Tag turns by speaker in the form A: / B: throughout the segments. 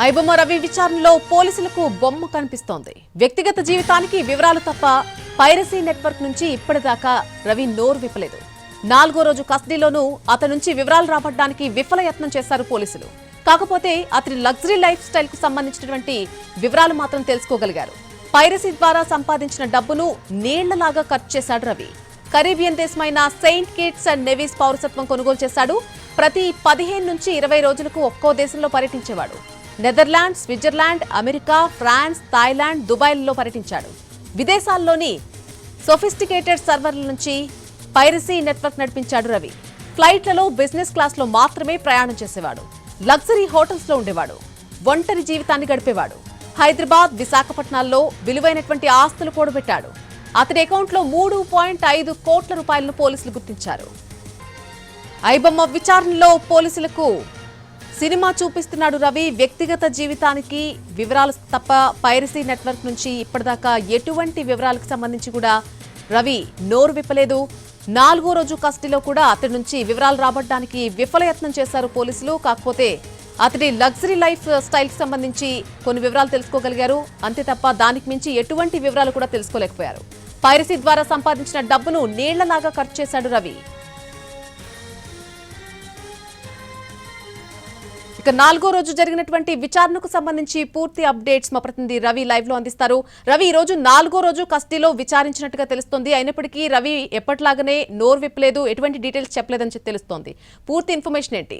A: ఐబొమ్మ రవి విచారణలో పోలీసులకు బొమ్మ కనిపిస్తోంది. వ్యక్తిగత జీవితానికి వివరాలు తప్ప పైరసీ నెట్వర్క్ నుంచి ఇప్పటిదాకా రవి నోరు విప్పలేదు. 4వ రోజు కస్టడీలోనూ అతని నుంచి వివరాలు రాబట్టడానికి విఫల యత్నం చేశారు పోలీసులు. కాకపోతే అతని లగ్జరీ లైఫ్ స్టైల్ కు సంబంధించినటువంటి వివరాలు మాత్రం తెలుసుకోగలిగారు. పైరసీ ద్వారా సంపాదించిన డబ్బును నీళ్లలాగా ఖర్చు చేశాడు రవి. కరీబియన్ దేశమైన సెయింట్ కిట్స్ అండ్ నెవీస్ పౌరసత్వం కొనుగోలు చేశాడు. ప్రతి 15 నుంచి 20 రోజులకు ఒక్కో దేశంలో పర్యటించేవాడు. Netherland, Switzerland, America, France, Thailand, దుబాయ్లలో పర్యటించాడు. విదేశాల్లోని సోఫిస్టికేటెడ్ సర్వర్ల నుంచి పైరసీ నెట్వర్క్ నడిపించాడు రవి. ఫ్లైట్లలో బిజినెస్ క్లాస్లో మాత్రమే ప్రయాణం చేసేవాడు. లగ్జరీ హోటల్స్ లో ఉండేవాడు. ఒంటరి జీవితాన్ని గడిపేవాడు. హైదరాబాద్, విశాఖపట్నాల్లో విలువైనటువంటి ఆస్తులు కూడబెట్టాడు. అతని అకౌంట్లో 3.5 కోట్ల రూపాయలను పోలీసులు గుర్తించారు. ఐబొమ్మ విచారణలో పోలీసులకు సినిమా చూపిస్తున్నాడు రవి. వ్యక్తిగత జీవితానికి వివరాలు తప్ప పైరసీ నెట్వర్క్ నుంచి ఇప్పటిదాకా ఎటువంటి వివరాలకు సంబంధించి కూడా రవి నోరు విప్పలేదు. 4వ రోజు కస్టడీలో కూడా అతడి నుంచి వివరాలు రాబట్టడానికి విఫలయత్నం చేశారు పోలీసులు. కాకపోతే అతడి లగ్జరీ లైఫ్ స్టైల్ కి సంబంధించి కొన్ని వివరాలు తెలుసుకోగలిగారు. అంతే తప్ప దానికి మించి ఎటువంటి వివరాలు కూడా తెలుసుకోలేకపోయారు. పైరసీ ద్వారా సంపాదించిన డబ్బును నీళ్లలాగా ఖర్చు చేశాడు రవి. ఇక 4వ రోజు జరిగినటువంటి విచారణకు సంబంధించి పూర్తి అప్డేట్స్ మా ప్రతినిధి రవి లైవ్ లో అందిస్తారు. రవి, ఈ రోజు 4వ రోజు కస్టడీలో విచారించినట్టుగా తెలుస్తోంది. అయినప్పటికీ రవి ఎప్పటిలాగానే నోరు విప్పలేదు, ఎటువంటి డీటెయిల్స్ చెప్పలేదని తెలుస్తోంది. పూర్తి ఇన్ఫర్మేషన్ ఏంటి?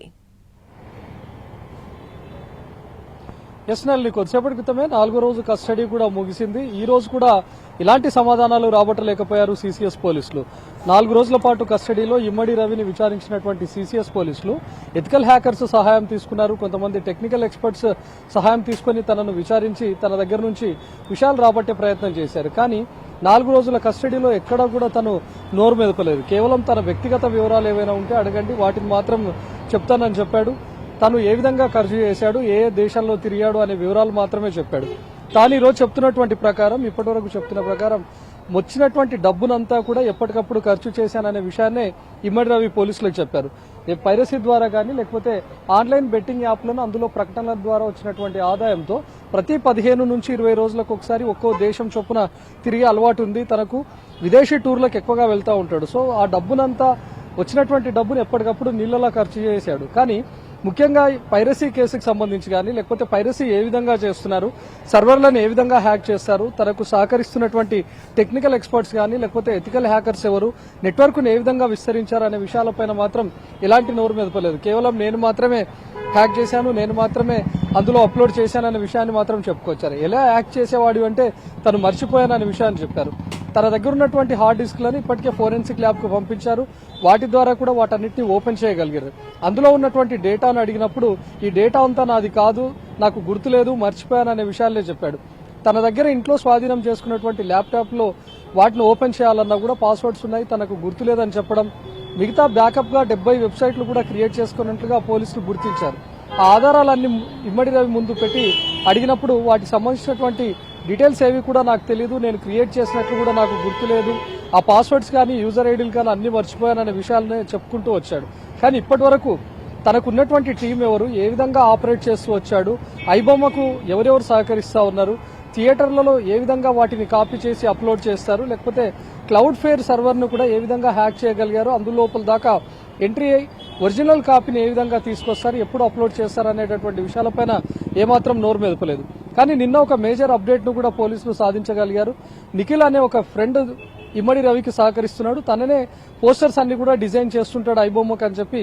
B: ఎస్ఎల్ని కొద్దిసేపటి క్రితమే 4వ రోజు కస్టడీ కూడా ముగిసింది. ఈ రోజు కూడా ఇలాంటి సమాధానాలు రాబట్టలేకపోయారు సిసిఎస్ పోలీసులు. 4 రోజుల పాటు కస్టడీలో ఇమ్మడి రవిని విచారించినటువంటి సిసిఎస్ పోలీసులు ఎథికల్ హ్యాకర్స్ సహాయం తీసుకున్నారు. కొంతమంది టెక్నికల్ ఎక్స్పర్ట్స్ సహాయం తీసుకుని తనను విచారించి తన దగ్గర నుంచి విషయాలు రాబట్టే ప్రయత్నం చేశారు. కానీ 4 రోజుల కస్టడీలో ఎక్కడా కూడా తను నోరు మెదపలేదు. కేవలం తన వ్యక్తిగత వివరాలు ఏవైనా ఉంటే అడగండి, వాటిని మాత్రం చెప్తానని చెప్పాడు. తను ఏ విధంగా ఖర్చు చేశాడు, ఏ దేశాల్లో తిరిగాడు అనే వివరాలు మాత్రమే చెప్పాడు. తాను ఈరోజు చెప్తున్నటువంటి ప్రకారం, ఇప్పటివరకు చెప్తున్న ప్రకారం వచ్చినటువంటి డబ్బునంతా కూడా ఎప్పటికప్పుడు ఖర్చు చేశాననే విషయాన్నే ఇమ్మడి రవి పోలీసులకు చెప్పారు. పైరసీ ద్వారా కానీ లేకపోతే ఆన్లైన్ బెట్టింగ్ యాప్లను అందులో ప్రకటనల ద్వారా వచ్చినటువంటి ఆదాయంతో ప్రతి 15 నుంచి 20 రోజులకు ఒకసారి ఒక్కో దేశం చొప్పున తిరిగే అలవాటు ఉంది. తనకు విదేశీ టూర్లకు ఎక్కువగా వెళ్తూ ఉంటాడు. సో ఆ డబ్బునంతా, వచ్చినటువంటి డబ్బును ఎప్పటికప్పుడు నీళ్లలా ఖర్చు చేశాడు. కానీ ముఖ్యంగా పైరసీ కేసుకు సంబంధించి కానీ లేకపోతే పైరసీ ఏ విధంగా చేస్తున్నారు, సర్వర్లను ఏ విధంగా హ్యాక్ చేస్తారు, తనకు సహకరిస్తున్నటువంటి టెక్నికల్ ఎక్స్పర్ట్స్ కానీ లేకపోతే ఎథికల్ హ్యాకర్స్ ఎవరు, నెట్వర్క్ను ఏ విధంగా విస్తరించారు అనే విషయాలపైన మాత్రం ఎలాంటి నోరు మెదపలేదు. కేవలం నేను మాత్రమే హ్యాక్ చేశాను, నేను మాత్రమే అందులో అప్లోడ్ చేశాననే విషయాన్ని మాత్రం చెప్పుకొచ్చారు. ఎలా హ్యాక్ చేసేవాడు అంటే తను మర్చిపోయాననే విషయాన్ని చెప్పారు. తన దగ్గర ఉన్నటువంటి హార్డ్ డిస్క్లను ఇప్పటికే ఫోరెన్సిక్ ల్యాబ్ కు పంపించారు. వాటి ద్వారా కూడా వాటన్నిటిని ఓపెన్ చేయగలిగారు. అందులో ఉన్నటువంటి డేటాను అడిగినప్పుడు ఈ డేటా అంతా నాది కాదు, నాకు గుర్తులేదు, మర్చిపోయాననే విషయాలే చెప్పాడు. తన దగ్గర ఇంట్లో స్వాధీనం చేసుకున్నటువంటి ల్యాప్టాప్ లో వాటిని ఓపెన్ చేయాలన్నా కూడా పాస్వర్డ్స్ ఉన్నాయి, తనకు గుర్తులేదని చెప్పడం, మిగతా బ్యాకప్ గా 70 వెబ్సైట్లు కూడా క్రియేట్ చేసుకున్నట్లుగా పోలీసులు గుర్తించారు. ఆ ఆధారాలన్నీ ఇమ్మడి రవి ముందు పెట్టి అడిగినప్పుడు వాటికి సంబంధించినటువంటి డీటెయిల్స్ ఏవి కూడా నాకు తెలియదు, నేను క్రియేట్ చేసినట్లు కూడా నాకు గుర్తులేదు, ఆ పాస్వర్డ్స్ కానీ యూజర్ ఐడీలు కానీ అన్ని మర్చిపోయాననే విషయాలనే చెప్పుకుంటూ వచ్చాడు. కానీ ఇప్పటి వరకు తనకున్నటువంటి టీం ఎవరు, ఏ విధంగా ఆపరేట్ చేస్తూ వచ్చాడు, ఐబొమ్మకు ఎవరెవరు సహకరిస్తా ఉన్నారు, థియేటర్లలో ఏ విధంగా వాటిని కాపీ చేసి అప్లోడ్ చేస్తారు, లేకపోతే క్లౌడ్ ఫేర్ సర్వర్ను కూడా ఏ విధంగా హ్యాక్ చేయగలిగారు, అందులోపల దాకా ఎంట్రీ అయ్యి ఒరిజినల్ కాపీని ఏ విధంగా తీసుకొస్తారు, ఎప్పుడు అప్లోడ్ చేస్తారు అనేటటువంటి విషయాలపైన ఏమాత్రం నోరు మెదపలేదు. కానీ నిన్న ఒక మేజర్ అప్డేట్ ను కూడా పోలీసులు సాధించగలిగారు. నిఖిల్ అనే ఒక ఫ్రెండ్ ఇమ్మడి రవికి సహకరిస్తున్నాడు, తననే పోస్టర్స్ అన్ని కూడా డిజైన్ చేస్తుంటాడు ఐబొమ్మకు అని చెప్పి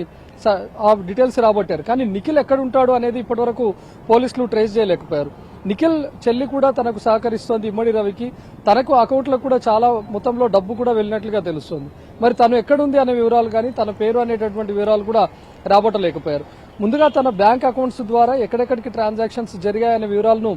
B: ఆ డీటెయిల్స్ రాబట్టారు. కానీ నిఖిల్ ఎక్కడ ఉంటాడు అనేది ఇప్పటివరకు పోలీసులు ట్రేస్ చేయలేకపోయారు. నిఖిల్ చెల్లి కూడా తనకు సహకరిస్తోంది ఇమ్మడి రవికి, తనకు అకౌంట్లో కూడా చాలా మొత్తంలో డబ్బు కూడా వెళ్ళినట్లుగా తెలుస్తోంది. మరి తను ఎక్కడుంది అనే వివరాలు కానీ తన పేరు అనేటటువంటి వివరాలు కూడా రాబట్టలేకపోయారు. ముందుగా తన బ్యాంక్ అకౌంట్స్ ద్వారా ఎక్కడెక్కడికి ట్రాన్సాక్షన్స్ జరిగాయనే వివరాలను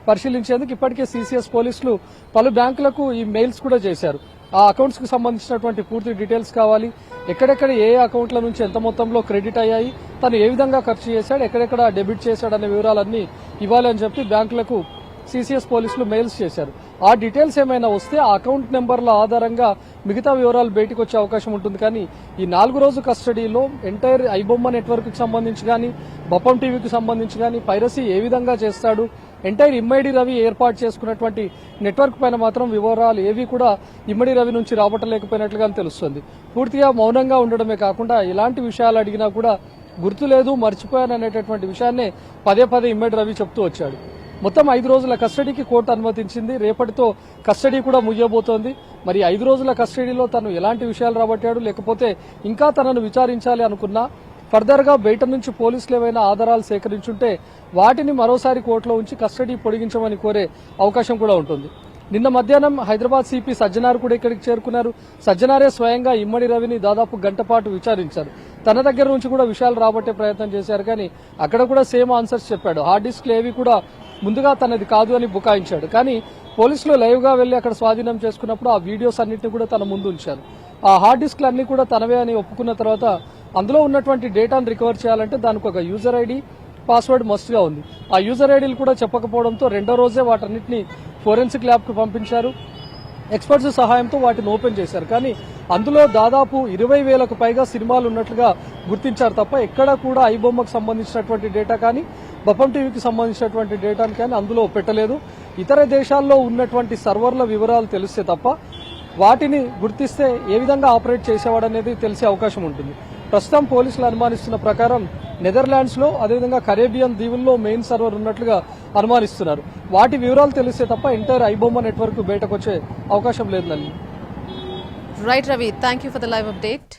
B: పరిశీలించేందుకు ఇప్పటికే సిసిఎస్ పోలీసులు పలు బ్యాంకులకు ఈ మెయిల్స్ కూడా చేశారు. ఆ అకౌంట్స్ కు సంబంధించినటువంటి పూర్తి డీటెయిల్స్ కావాలి, ఎక్కడెక్కడ ఏ అకౌంట్ల నుంచి ఎంత మొత్తంలో క్రెడిట్ అయ్యాయి, తను ఏ విధంగా ఖర్చు చేశాడు, ఎక్కడెక్కడ డెబిట్ చేశాడు అనే వివరాలన్నీ ఇవ్వాలి అని చెప్పి బ్యాంకులకు సిసిఎస్ పోలీసులు మెయిల్స్ చేశారు. ఆ డీటెయిల్స్ ఏమైనా వస్తే ఆ అకౌంట్ నెంబర్ల ఆధారంగా మిగతా వివరాలు బయటకు వచ్చే అవకాశం ఉంటుంది. కానీ ఈ 4 రోజు కస్టడీలో ఎంటైర్ ఐబొమ్మ నెట్వర్క్ కి సంబంధించి కానీ, బొప్పం టీవీకి సంబంధించి కానీ పైరసీ ఏ విధంగా చేస్తాడు, ఎంటైర్ ఇమ్మడి రవి ఏర్పాటు చేసుకున్నటువంటి నెట్వర్క్ పైన మాత్రం వివరాలు ఏవి కూడా ఇమ్మడి రవి నుంచి రాబట్టలేకపోయినట్లుగా తెలుస్తుంది. పూర్తిగా మౌనంగా ఉండడమే కాకుండా ఎలాంటి విషయాలు అడిగినా కూడా గుర్తులేదు, మర్చిపోయాననేటటువంటి విషయాన్నే పదే పదే ఇమ్మడి రవి చెప్తూ వచ్చాడు. మొత్తం 5 రోజుల కస్టడీకి కోర్టు అనుమతించింది. రేపటితో కస్టడీ కూడా ముగియబోతోంది. మరి 5 రోజుల కస్టడీలో తను ఎలాంటి విషయాలు రాబట్టాడు, లేకపోతే ఇంకా తనను విచారించాలి అనుకున్నా ఫర్దర్ గా బయట నుంచి పోలీసులు ఏవైనా ఆధారాలు సేకరించుంటే వాటిని మరోసారి కోర్టులో ఉంచి కస్టడీ పొడిగించమని కోరే అవకాశం కూడా ఉంటుంది. నిన్న మధ్యాహ్నం హైదరాబాద్ సిపి సజ్జనార్ కూడా ఇక్కడికి చేరుకున్నారు. సజ్జనారే స్వయంగా ఇమ్మడి రవిని దాదాపు గంట పాటు విచారించారు. తన దగ్గర నుంచి కూడా విషయాలు రాబట్టే ప్రయత్నం చేశారు. కానీ అక్కడ కూడా సేమ్ ఆన్సర్స్ చెప్పాడు. హార్డ్ డిస్క్లు ఏవి కూడా ముందుగా తనది కాదు అని బుకాయించాడు. కానీ పోలీసులు లైవ్ గా వెళ్లి అక్కడ స్వాధీనం చేసుకున్నప్పుడు ఆ వీడియోస్ అన్నింటినీ కూడా తన ముందు ఉంచారు. ఆ హార్డ్ డిస్క్లు అన్ని కూడా తనవే అని ఒప్పుకున్న తర్వాత అందులో ఉన్నటువంటి డేటాను రికవర్ చేయాలంటే దానికి ఒక యూజర్ ఐడి, పాస్వర్డ్ మస్ట్ గా ఉంది. ఆ యూజర్ ఐడీలు కూడా చెప్పకపోవడంతో రెండో రోజే వాటన్నిటిని ఫోరెన్సిక్ ల్యాబ్ కు పంపించారు. ఎక్స్పర్ట్స్ సహాయంతో వాటిని ఓపెన్ చేశారు. కానీ అందులో దాదాపు 20,000కు పైగా సినిమాలు ఉన్నట్లుగా గుర్తించారు తప్ప ఎక్కడ కూడా ఐబొమ్మకు సంబంధించినటువంటి డేటా కానీ, బొప్పం టీవీకి సంబంధించినటువంటి డేటాను కానీ అందులో పెట్టలేదు. ఇతర దేశాల్లో ఉన్నటువంటి సర్వర్ల వివరాలు తెలిస్తే తప్ప వాటిని గుర్తిస్తే ఏ విధంగా ఆపరేట్ చేసేవాడనేది తెలిసే అవకాశం ఉంటుంది. ప్రస్తుతం పోలీసులు అనుమానిస్తున్న ప్రకారం నెదర్లాండ్స్ లో, అదేవిధంగా కరేబియన్ దీవుల్లో మెయిన్ సర్వర్ ఉన్నట్లుగా అనుమానిస్తున్నారు. వాటి వివరాలు తెలిస్తే తప్ప ఎంటైర్ ఐబొమ్మ నెట్వర్క్ బయటకు వచ్చే అవకాశం లేదు.
A: Right Ravi, thank you for the live update.